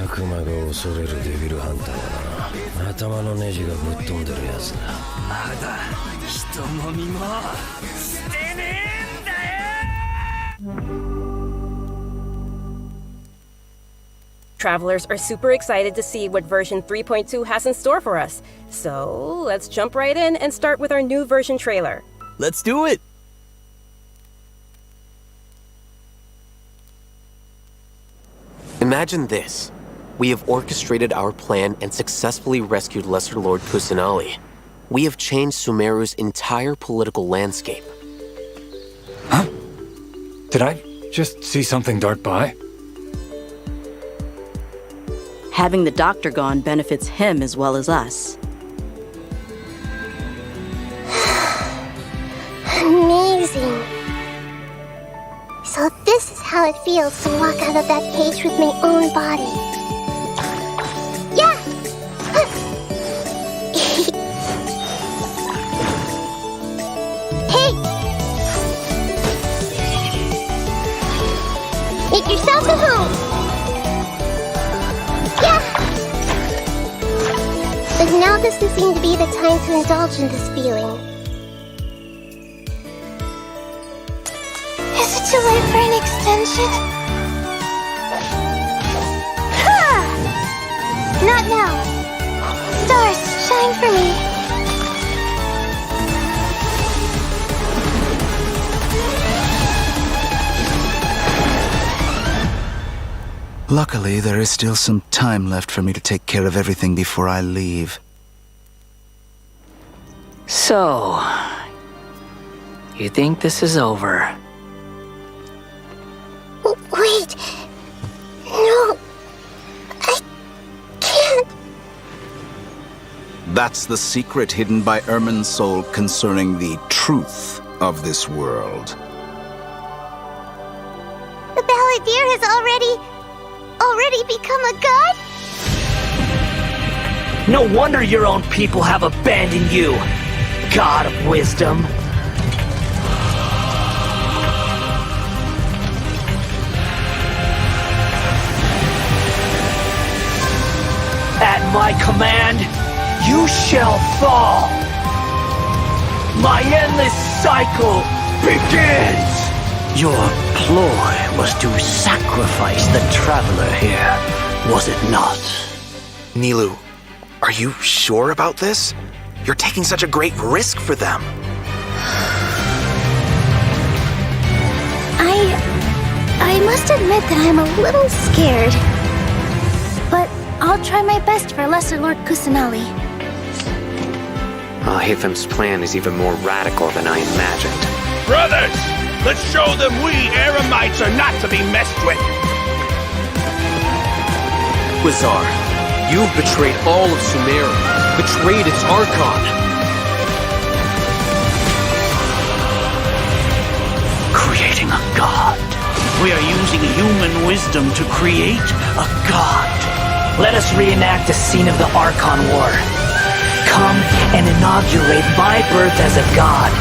悪魔が恐れるデビルハンターはな、頭のネジがぶっ飛んでるやつだ。まだ人も身も捨てねえんだよ。 Travelers are super excited to see what version 3.2 has in store for us. So let's jump right in and start with our new version trailer. Let's do it! Imagine this. We have orchestrated our plan and successfully rescued Lesser Lord Kusanali. We have changed Sumeru's entire political landscape. Huh? Did I just see something dart by? Having the doctor gone benefits him as well as us. Amazing. So this is how it feels to walk out of that cage with my own body. Yeah! Hey! Make yourself at home! Yeah! But now doesn't seem to be the time to indulge in this feeling. Is it too late for an extension? Ha! Not now. Stars, shine for me. Luckily, there is still some time left for me to take care of everything before I leave. So, you think this is over? Wait. No. I can't. That's the secret hidden by Ermin's soul concerning the truth of this world. The Balladeer has already become a god? No wonder your own people have abandoned you, God of Wisdom. At my command, you shall fall. My endless cycle begins. Your ploy was to sacrifice the traveler here, was it not? Nilou, are you sure about this? You're taking such a great risk for them. I must admit that I'm a little scared. But I'll try my best for Lesser Lord Kusanali. Hithem's plan is even more radical than I imagined. Brothers, let's show them we Eremites are not to be messed with. Quasar, you've betrayed all of Sumeru, betrayed its Archon. Creating a god. We are using human wisdom to create a god. Let us reenact the scene of the Archon War. Come and inaugurate my birth as a god.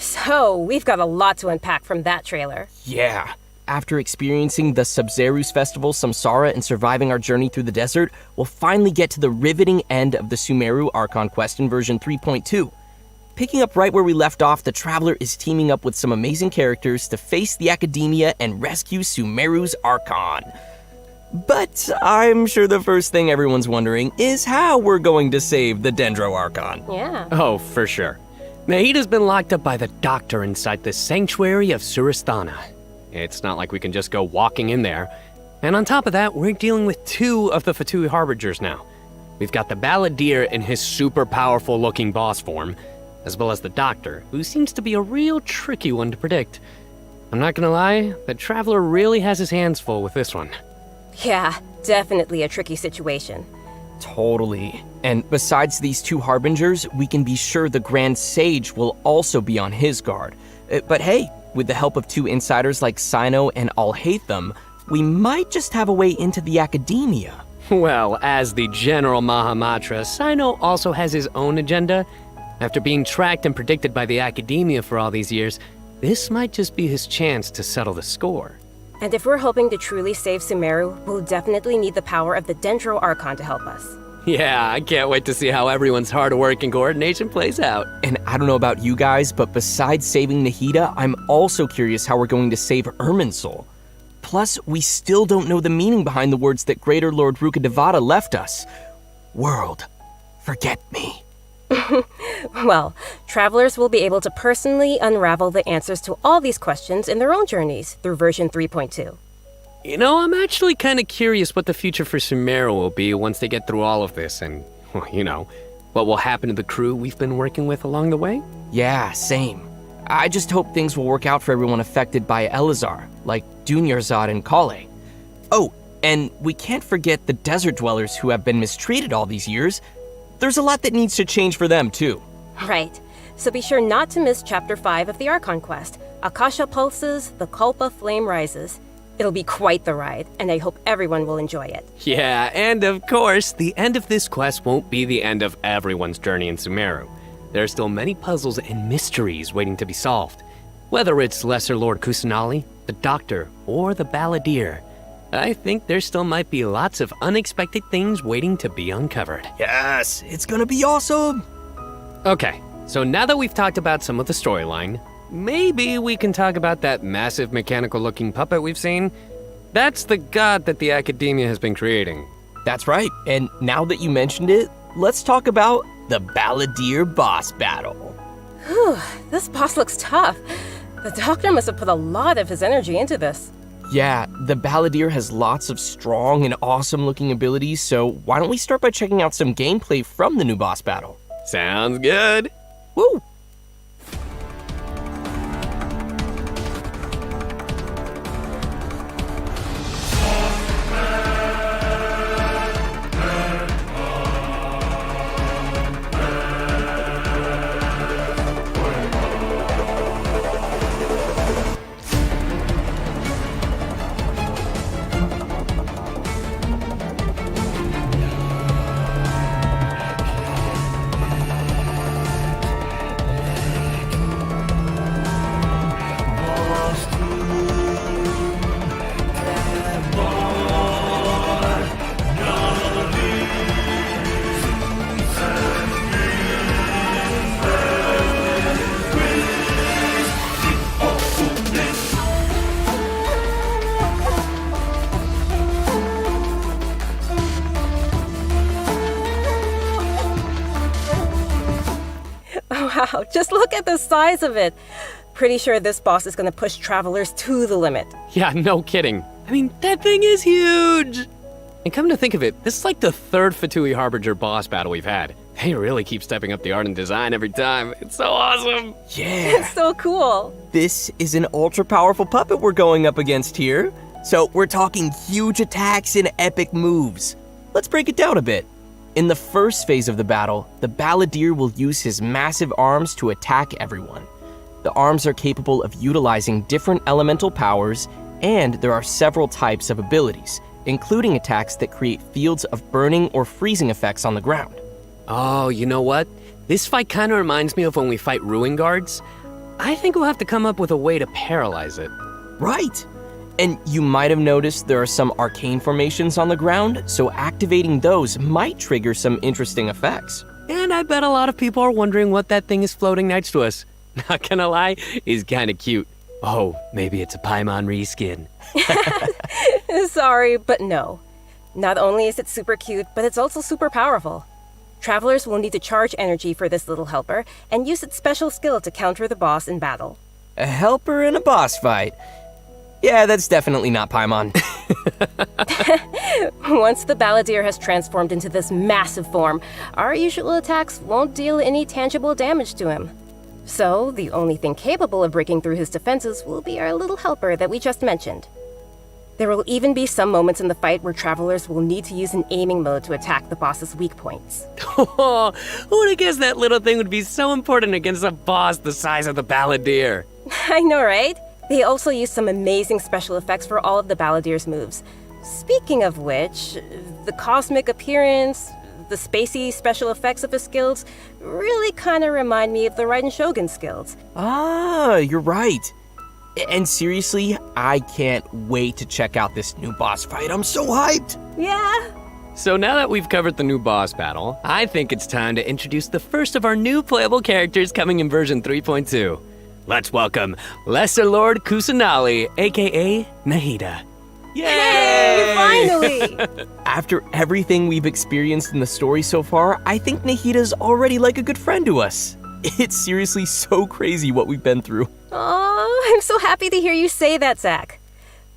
So, we've got a lot to unpack from that trailer. Yeah, after experiencing the Sub-Zerus Festival Samsara and surviving our journey through the desert, we'll finally get to the riveting end of the Sumeru Archon quest in version 3.2. Picking up right where we left off, the Traveler is teaming up with some amazing characters to face the Academia and rescue Sumeru's Archon. But I'm sure the first thing everyone's wondering is how we're going to save the Dendro Archon. Yeah. Oh, for sure. Nahida's been locked up by the doctor inside the sanctuary of Surasthana. It's not like we can just go walking in there. And on top of that, we're dealing with 2 of the Fatui Harbingers now. We've got the Balladeer in his super powerful looking boss form, as well as the doctor, who seems to be a real tricky one to predict. I'm not gonna lie, the Traveler really has his hands full with this one. Yeah, definitely a tricky situation. Totally. And besides these 2 Harbingers, we can be sure the Grand Sage will also be on his guard. But hey, with the help of 2 insiders like Sino and Alhaitham, we might just have a way into the Academia. Well, as the General Mahamatra, Sino also has his own agenda. After being tracked and predicted by the Academia for all these years, this might just be his chance to settle the score. And if we're hoping to truly save Sumeru, we'll definitely need the power of the Dendro Archon to help us. Yeah, I can't wait to see how everyone's hard work and coordination plays out. And I don't know about you guys, but besides saving Nahida, I'm also curious how we're going to save Irminsul. Plus, we still don't know the meaning behind the words that Greater Lord Rukkhadevata left us. World, forget me. Well, travelers will be able to personally unravel the answers to all these questions in their own journeys through version 3.2. You know, I'm actually kind of curious what the future for Sumeru will be once they get through all of this and, well, you know, what will happen to the crew we've been working with along the way? Yeah, same. I just hope things will work out for everyone affected by Elazar, like Dunyarzad and Kale. Oh, and we can't forget the desert dwellers who have been mistreated all these years. There's a lot that needs to change for them, too. Right. So be sure not to miss Chapter 5 of the Archon quest, Akasha Pulses, the Kulpa Flame Rises. It'll be quite the ride, and I hope everyone will enjoy it. Yeah, and of course, the end of this quest won't be the end of everyone's journey in Sumeru. There are still many puzzles and mysteries waiting to be solved. Whether it's Lesser Lord Kusanali, the Doctor, or the Balladeer, I think there still might be lots of unexpected things waiting to be uncovered. Yes, it's gonna be awesome! Okay, so now that we've talked about some of the storyline, maybe we can talk about that massive mechanical-looking puppet we've seen. That's the god that the Academia has been creating. That's right, and now that you mentioned it, let's talk about the Balladeer boss battle. Whew, this boss looks tough. The Doctor must have put a lot of his energy into this. Yeah, the Balladeer has lots of strong and awesome-looking abilities, so why don't we start by checking out some gameplay from the new boss battle? Sounds good. Woo! Wow, just look at the size of it. Pretty sure this boss is gonna push travelers to the limit. Yeah, no kidding. I mean, that thing is huge! And come to think of it, this is like the 3rd Fatui Harbinger boss battle we've had. They really keep stepping up the art and design every time. It's so awesome! Yeah! It's so cool! This is an ultra-powerful puppet we're going up against here. So we're talking huge attacks and epic moves. Let's break it down a bit. In the first phase of the battle, the Balladeer will use his massive arms to attack everyone. The arms are capable of utilizing different elemental powers, and there are several types of abilities, including attacks that create fields of burning or freezing effects on the ground. Oh, you know what? This fight kind of reminds me of when we fight Ruin Guards. I think we'll have to come up with a way to paralyze it. Right! And you might have noticed there are some arcane formations on the ground, so activating those might trigger some interesting effects. And I bet a lot of people are wondering what that thing is floating next to us. Not gonna lie, he's kinda cute. Oh, maybe it's a Paimon reskin. Sorry, but no. Not only is it super cute, but it's also super powerful. Travelers will need to charge energy for this little helper and use its special skill to counter the boss in battle. A helper in a boss fight. Yeah, that's definitely not Paimon. Once the Balladeer has transformed into this massive form, our usual attacks won't deal any tangible damage to him. So, the only thing capable of breaking through his defenses will be our little helper that we just mentioned. There will even be some moments in the fight where travelers will need to use an aiming mode to attack the boss's weak points. Oh, who would have guessed that little thing would be so important against a boss the size of the Balladeer? I know, right? They also use some amazing special effects for all of the Balladeer's moves. Speaking of which, the cosmic appearance, the spacey special effects of his skills really kind of remind me of the Raiden Shogun skills. Ah, you're right. And seriously, I can't wait to check out this new boss fight. I'm so hyped! Yeah. So now that we've covered the new boss battle, I think it's time to introduce the first of our new playable characters coming in version 3.2. Let's welcome Lesser Lord Kusanali, aka Nahida. Yay! Hey, finally! After everything we've experienced in the story so far, I think Nahida's already like a good friend to us. It's seriously so crazy what we've been through. Oh, I'm so happy to hear you say that, Zach.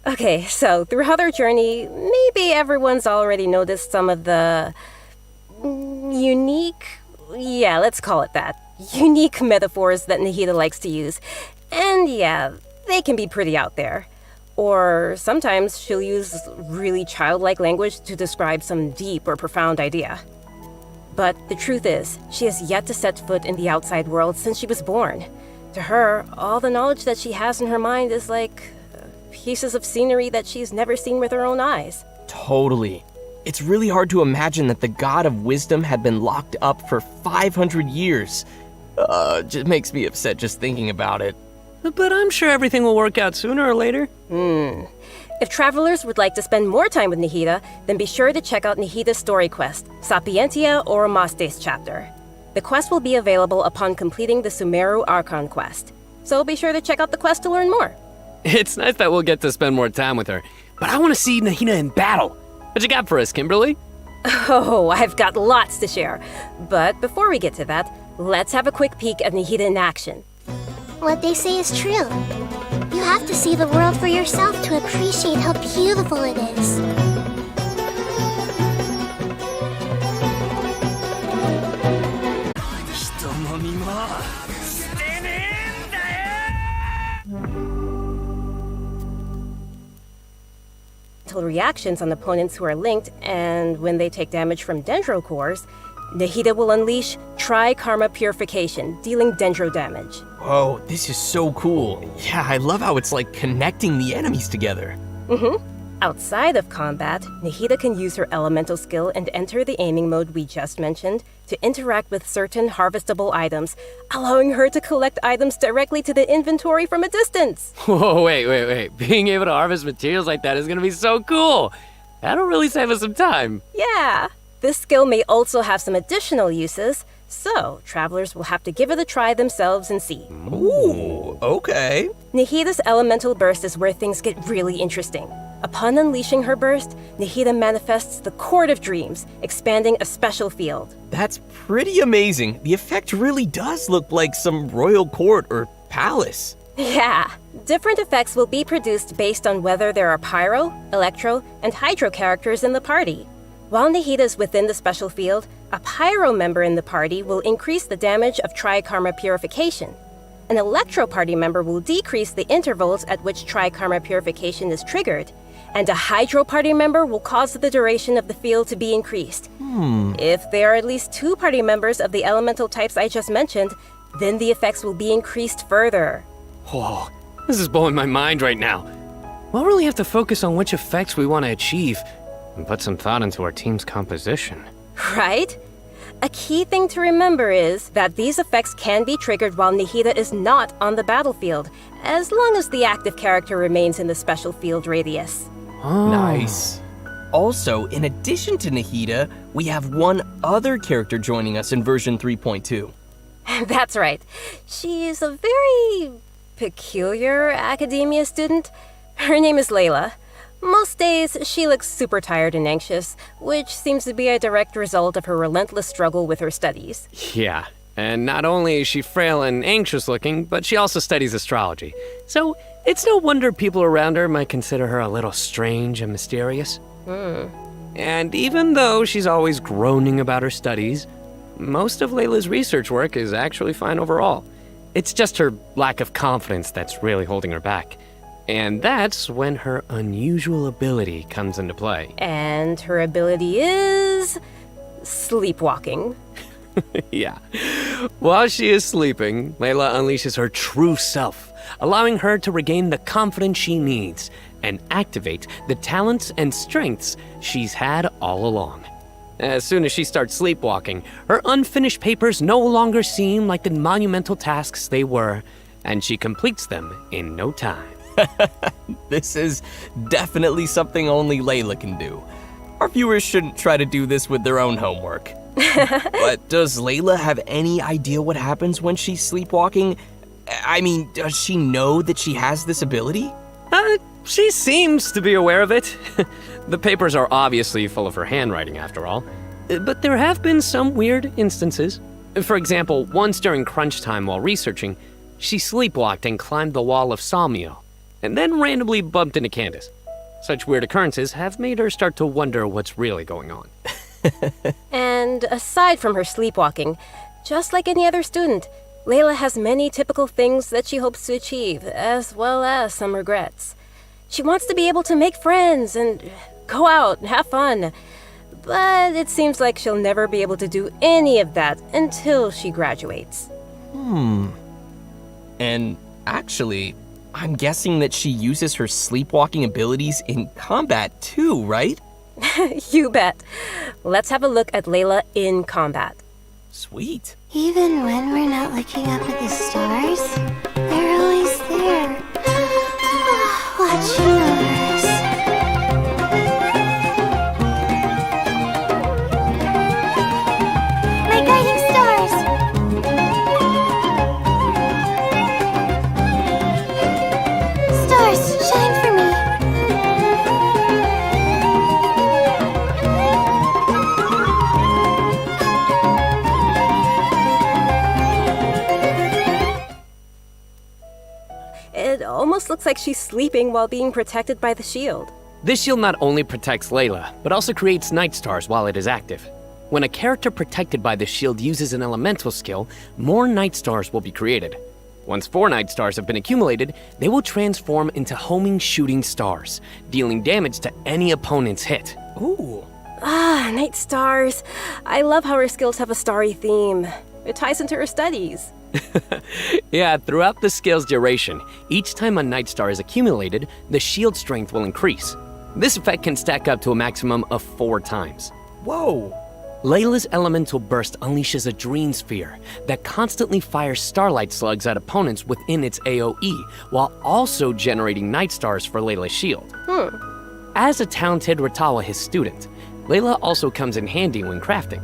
Okay, so throughout our journey, maybe everyone's already noticed some of the unique, yeah, let's call it that, unique metaphors that Nahida likes to use. And yeah, they can be pretty out there. Or sometimes she'll use really childlike language to describe some deep or profound idea. But the truth is, she has yet to set foot in the outside world since she was born. To her, all the knowledge that she has in her mind is like pieces of scenery that she's never seen with her own eyes. Totally. It's really hard to imagine that the god of wisdom had been locked up for 500 years. Just makes me upset just thinking about it. But I'm sure everything will work out sooner or later. If travelers would like to spend more time with Nahida, then be sure to check out Nahida's story quest, Sapientia Oromastes chapter. The quest will be available upon completing the Sumeru Archon quest. So be sure to check out the quest to learn more. It's nice that we'll get to spend more time with her, but I want to see Nahida in battle. What you got for us, Kimberly? Oh, I've got lots to share. But before we get to that, let's have a quick peek at Nahida in action. What they say is true. You have to see the world for yourself to appreciate how beautiful it is. Reactions on opponents who are linked, and when they take damage from Dendro cores, Nahida will unleash Tri-Karma Purification, dealing Dendro damage. Whoa, this is so cool. Yeah, I love how it's like connecting the enemies together. Outside of combat, Nahida can use her elemental skill and enter the aiming mode we just mentioned to interact with certain harvestable items, allowing her to collect items directly to the inventory from a distance. Whoa, wait. Being able to harvest materials like that is gonna be so cool. That'll really save us some time. Yeah. This skill may also have some additional uses, so travelers will have to give it a try themselves and see. Ooh, okay. Nahida's elemental burst is where things get really interesting. Upon unleashing her burst, Nahida manifests the Court of Dreams, expanding a special field. That's pretty amazing. The effect really does look like some royal court or palace. Yeah. Different effects will be produced based on whether there are Pyro, Electro, and Hydro characters in the party. While Nahida is within the special field, a Pyro member in the party will increase the damage of Tri-Karma Purification. An Electro party member will decrease the intervals at which Tri-Karma Purification is triggered, and a Hydro party member will cause the duration of the field to be increased. If there are at least 2 party members of the elemental types I just mentioned, then the effects will be increased further. Whoa, this is blowing my mind right now. We'll really have to focus on which effects we want to achieve and put some thought into our team's composition. Right? A key thing to remember is that these effects can be triggered while Nihida is not on the battlefield, as long as the active character remains in the special field radius. Nice. Also, in addition to Nihida, we have one other character joining us in version 3.2. That's right. She's a very peculiar academia student. Her name is Layla. Most days, she looks super tired and anxious, which seems to be a direct result of her relentless struggle with her studies. Yeah, and not only is she frail and anxious looking, but she also studies astrology. So it's no wonder people around her might consider her a little strange and mysterious. And even though she's always groaning about her studies, most of Layla's research work is actually fine overall. It's just her lack of confidence that's really holding her back. And that's when her unusual ability comes into play. And her ability is sleepwalking. Yeah. While she is sleeping, Layla unleashes her true self, allowing her to regain the confidence she needs and activate the talents and strengths she's had all along. As soon as she starts sleepwalking, her unfinished papers no longer seem like the monumental tasks they were, and she completes them in no time. This is definitely something only Layla can do. Our viewers shouldn't try to do this with their own homework. But does Layla have any idea what happens when she's sleepwalking? I mean, does she know that she has this ability? She seems to be aware of it. The papers are obviously full of her handwriting, after all. But there have been some weird instances. For example, once during crunch time while researching, she sleepwalked and climbed the wall of Sawmill, and then randomly bumped into Candace. Such weird occurrences have made her start to wonder what's really going on. And aside from her sleepwalking, just like any other student, Layla has many typical things that she hopes to achieve, as well as some regrets. She wants to be able to make friends and go out and have fun, but it seems like she'll never be able to do any of that until she graduates. And actually, I'm guessing that she uses her sleepwalking abilities in combat too, right? You bet. Let's have a look at Layla in combat. Sweet. Even when we're not looking up at the stars, they're always there. Watching over us. My guiding stars! Stars, shine for me! It almost looks like she's sleeping while being protected by the shield. This shield not only protects Layla, but also creates night stars while it is active. When a character protected by the shield uses an elemental skill, more night stars will be created. Once 4 night stars have been accumulated, they will transform into homing shooting stars, dealing damage to any opponent's hit. Ooh. Night stars. I love how her skills have a starry theme. It ties into her studies. Yeah, throughout the skill's duration, each time a night star is accumulated, the shield strength will increase. This effect can stack up to a maximum of 4 times. Whoa. Layla's elemental burst unleashes a dream sphere that constantly fires starlight slugs at opponents within its AoE, while also generating night stars for Layla's shield. As a talented Ratawa his student, Layla also comes in handy when crafting.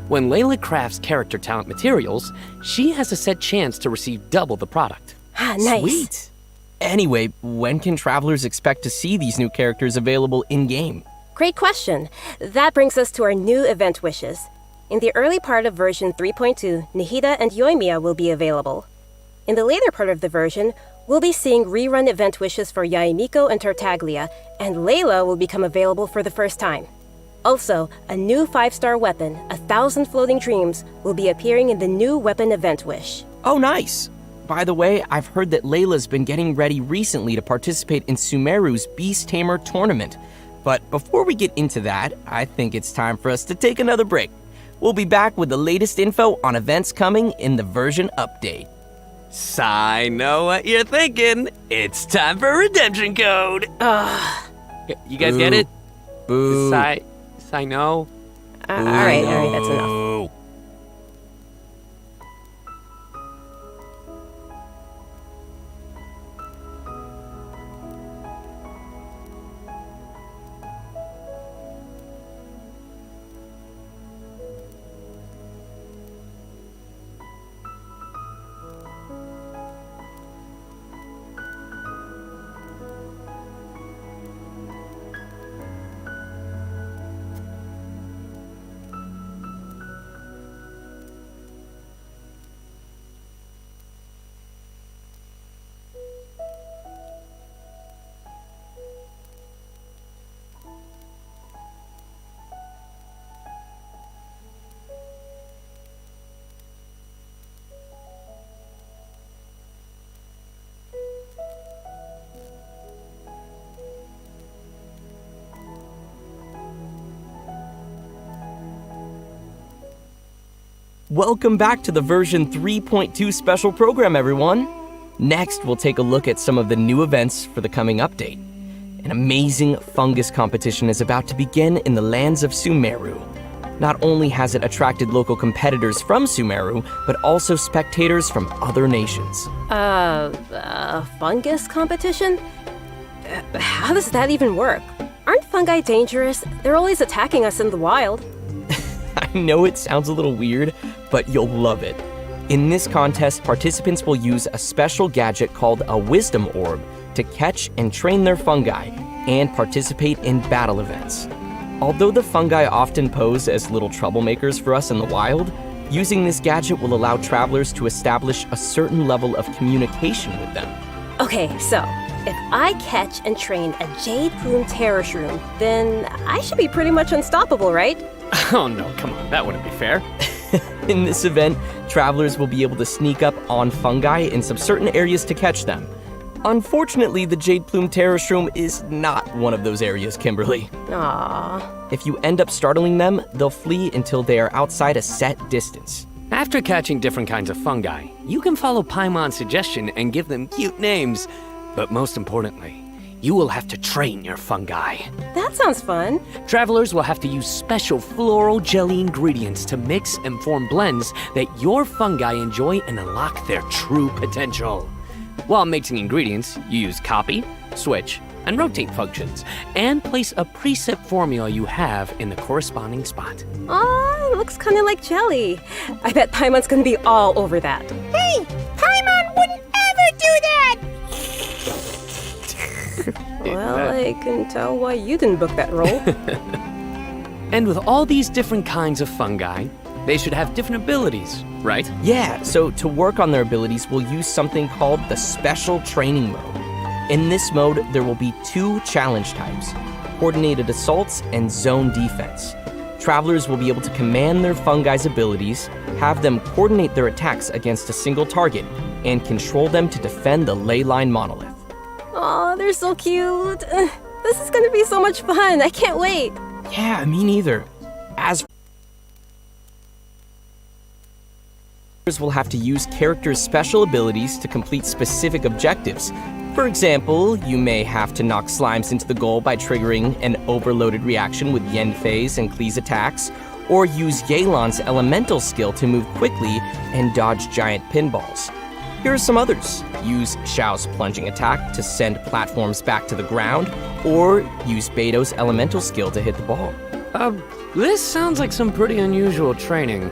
When Layla crafts character talent materials, she has a set chance to receive double the product. Nice. Sweet. Anyway, when can travelers expect to see these new characters available in-game? Great question. That brings us to our new event wishes. In the early part of version 3.2, Nihida and Yoimiya will be available. In the later part of the version, we'll be seeing rerun event wishes for Yaemiko and Tartaglia, and Layla will become available for the first time. Also, a new 5-star weapon, 1,000 Floating Dreams, will be appearing in the new weapon event wish. Oh, nice. By the way, I've heard that Layla's been getting ready recently to participate in Sumeru's Beast Tamer tournament. But before we get into that, I think it's time for us to take another break. We'll be back with the latest info on events coming in the version update. I know what you're thinking. It's time for redemption code. You guys get it? Boo. I know. All right, that's enough. Welcome back to the version 3.2 special program, everyone. Next, we'll take a look at some of the new events for the coming update. An amazing fungus competition is about to begin in the lands of Sumeru. Not only has it attracted local competitors from Sumeru, but also spectators from other nations. Fungus competition? How does that even work? Aren't fungi dangerous? They're always attacking us in the wild. I know it sounds a little weird, but you'll love it. In this contest, participants will use a special gadget called a Wisdom Orb to catch and train their fungi and participate in battle events. Although the fungi often pose as little troublemakers for us in the wild, using this gadget will allow travelers to establish a certain level of communication with them. Okay, so if I catch and train a Jade Plume Terror Shroom, then I should be pretty much unstoppable, right? Oh no, come on, that wouldn't be fair. In this event, travelers will be able to sneak up on fungi in some certain areas to catch them. Unfortunately, the Jade Plume Terror Shroom is not one of those areas, Kimberly. Aww. If you end up startling them, they'll flee until they are outside a set distance. After catching different kinds of fungi, you can follow Paimon's suggestion and give them cute names. But most importantly, you will have to train your fungi. That sounds fun. Travelers will have to use special floral jelly ingredients to mix and form blends that your fungi enjoy and unlock their true potential. While mixing ingredients, you use copy, switch, and rotate functions, and place a preset formula you have in the corresponding spot. Aw, looks kinda like jelly. I bet Paimon's gonna be all over that. Hey, Paimon wouldn't ever do that! Well, I can tell why you didn't book that role. And with all these different kinds of fungi, they should have different abilities, right? Yeah, so to work on their abilities, we'll use something called the Special Training Mode. In this mode, there will be 2 challenge types, Coordinated Assaults and Zone Defense. Travelers will be able to command their fungi's abilities, have them coordinate their attacks against a single target, and control them to defend the Leyline Monolith. Aw, they're so cute. This is gonna be so much fun. I can't wait. Yeah, me neither. As will have to use characters' special abilities to complete specific objectives. For example, you may have to knock slimes into the goal by triggering an overloaded reaction with Yenfei's and Klee's attacks, or use Yelan's elemental skill to move quickly and dodge giant pinballs. Here are some others. Use Xiao's plunging attack to send platforms back to the ground, or use Beto's elemental skill to hit the ball. This sounds like some pretty unusual training.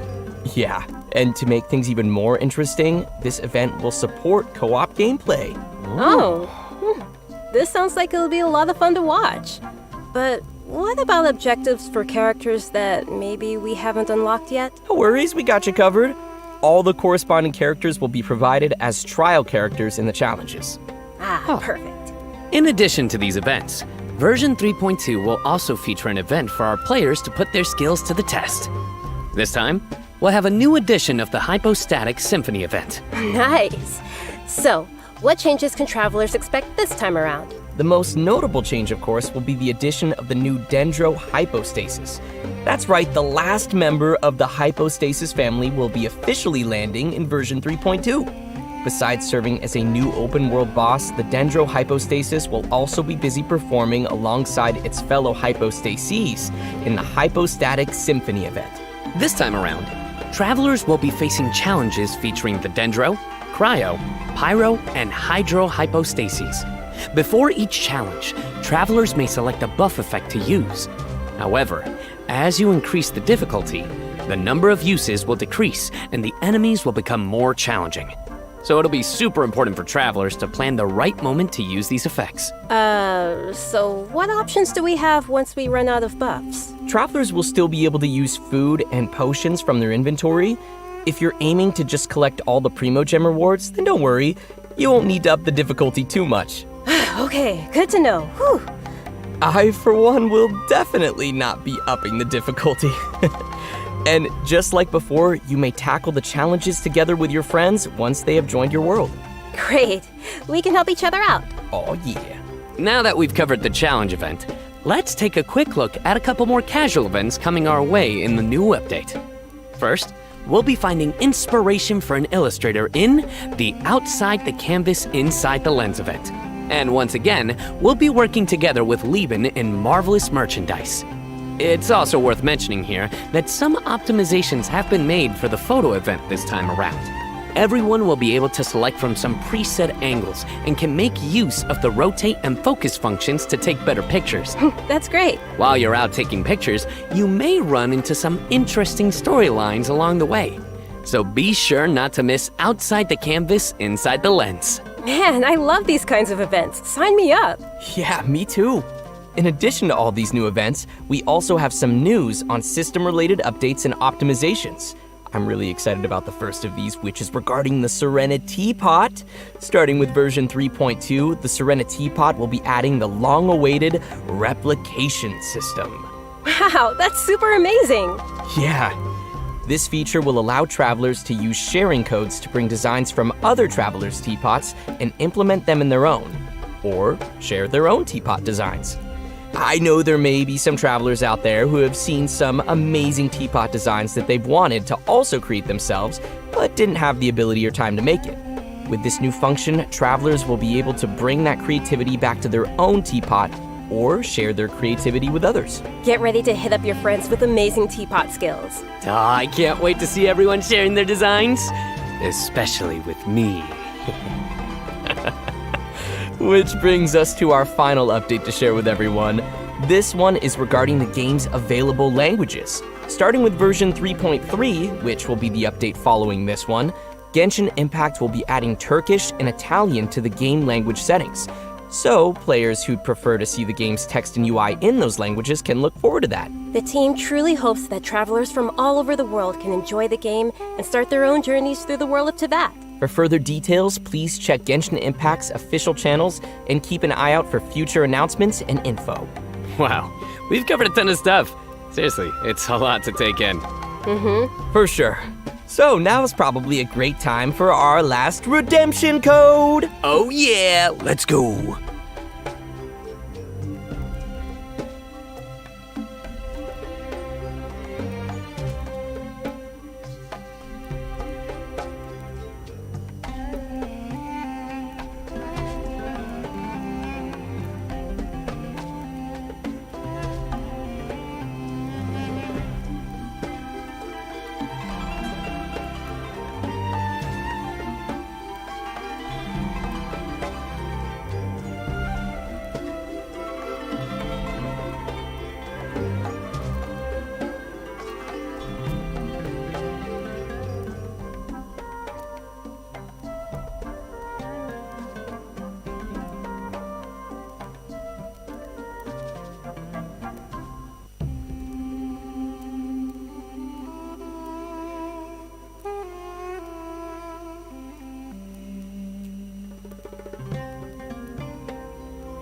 Yeah, and to make things even more interesting, this event will support co-op gameplay. Oh, this sounds like it'll be a lot of fun to watch. But what about objectives for characters that maybe we haven't unlocked yet? No worries, we got you covered. All the corresponding characters will be provided as trial characters in the challenges. Perfect. In addition to these events, version 3.2 will also feature an event for our players to put their skills to the test. This time, we'll have a new edition of the Hypostatic Symphony event. Nice. So, what changes can travelers expect this time around? The most notable change, of course, will be the addition of the new Dendro Hypostasis. That's right, the last member of the Hypostasis family will be officially landing in version 3.2. Besides serving as a new open-world boss, the Dendro Hypostasis will also be busy performing alongside its fellow Hypostases in the Hypostatic Symphony event. This time around, travelers will be facing challenges featuring the Dendro, Cryo, Pyro, and Hydro Hypostases. Before each challenge, travelers may select a buff effect to use. However, as you increase the difficulty, the number of uses will decrease and the enemies will become more challenging. So it'll be super important for travelers to plan the right moment to use these effects. So what options do we have once we run out of buffs? Travelers will still be able to use food and potions from their inventory. If you're aiming to just collect all the PRIMOGEM rewards, then don't worry, you won't need to up the difficulty too much. Okay, good to know. Whew. I, for one, will definitely not be upping the difficulty. And just like before, you may tackle the challenges together with your friends once they have joined your world. Great. We can help each other out. Oh, yeah. Now that we've covered the challenge event, let's take a quick look at a couple more casual events coming our way in the new update. First, we'll be finding inspiration for an illustrator in the Outside the Canvas, Inside the Lens event. And once again, we'll be working together with Lieben in Marvelous Merchandise. It's also worth mentioning here that some optimizations have been made for the photo event this time around. Everyone will be able to select from some preset angles and can make use of the rotate and focus functions to take better pictures. That's great. While you're out taking pictures, you may run into some interesting storylines along the way. So be sure not to miss Outside the Canvas, Inside the Lens. Man, I love these kinds of events. Sign me up. Yeah, me too. In addition to all these new events, we also have some news on system-related updates and optimizations. I'm really excited about the first of these, which is regarding the Serena Teapot. Starting with version 3.2, the Serena Teapot will be adding the long-awaited replication system. Wow, that's super amazing. Yeah. This feature will allow travelers to use sharing codes to bring designs from other travelers' teapots and implement them in their own, or share their own teapot designs. I know there may be some travelers out there who have seen some amazing teapot designs that they've wanted to also create themselves, but didn't have the ability or time to make it. With this new function, travelers will be able to bring that creativity back to their own teapot or share their creativity with others. Get ready to hit up your friends with amazing teapot skills. I can't wait to see everyone sharing their designs, especially with me. Which brings us to our final update to share with everyone. This one is regarding the game's available languages. Starting with version 3.3, which will be the update following this one, Genshin Impact will be adding Turkish and Italian to the game language settings. So, players who prefer to see the game's text and UI in those languages can look forward to that. The team truly hopes that travelers from all over the world can enjoy the game and start their own journeys through the world of Tibet. For further details, please check Genshin Impact's official channels and keep an eye out for future announcements and info. Wow, we've covered a ton of stuff. Seriously, it's a lot to take in. For sure. So now is probably a great time for our last redemption code. Oh yeah, let's go.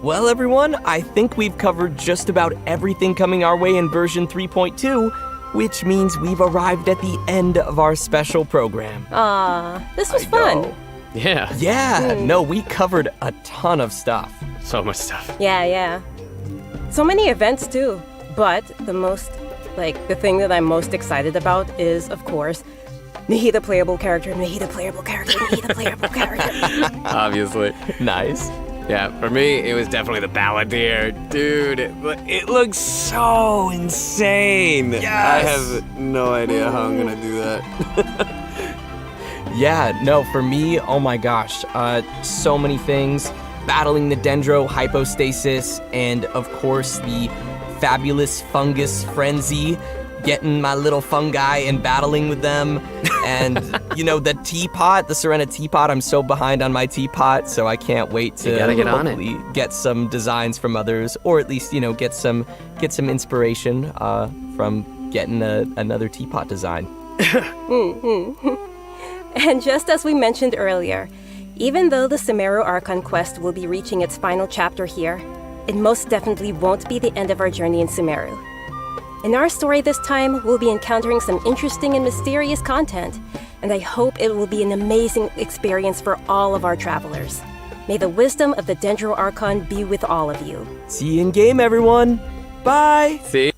Well, everyone, I think we've covered just about everything coming our way in version 3.2, which means we've arrived at the end of our special program. This was fun. Yeah. Yeah, no, we covered a ton of stuff. So much stuff. Yeah. So many events too. But the thing that I'm most excited about is, of course, Nahida playable character, Nahida playable character, Nahida playable character. Obviously. Nice. Yeah, for me, it was definitely the Balladeer. Dude, it looks so insane. Yes! I have no idea how I'm gonna do that. Yeah, no, for me, oh my gosh, so many things. Battling the Dendro Hypostasis, and of course the fabulous Fungus Frenzy, getting my little fungi and battling with them. And, the teapot, the Serena Teapot, I'm so behind on my teapot, so I can't wait to hopefully get some designs from others, or at least, get some inspiration from getting another teapot design. And just as we mentioned earlier, even though the Sumeru Archon quest will be reaching its final chapter here, it most definitely won't be the end of our journey in Sumeru. In our story this time, we'll be encountering some interesting and mysterious content, and I hope it will be an amazing experience for all of our travelers. May the wisdom of the Dendro Archon be with all of you. See you in game, everyone. Bye. See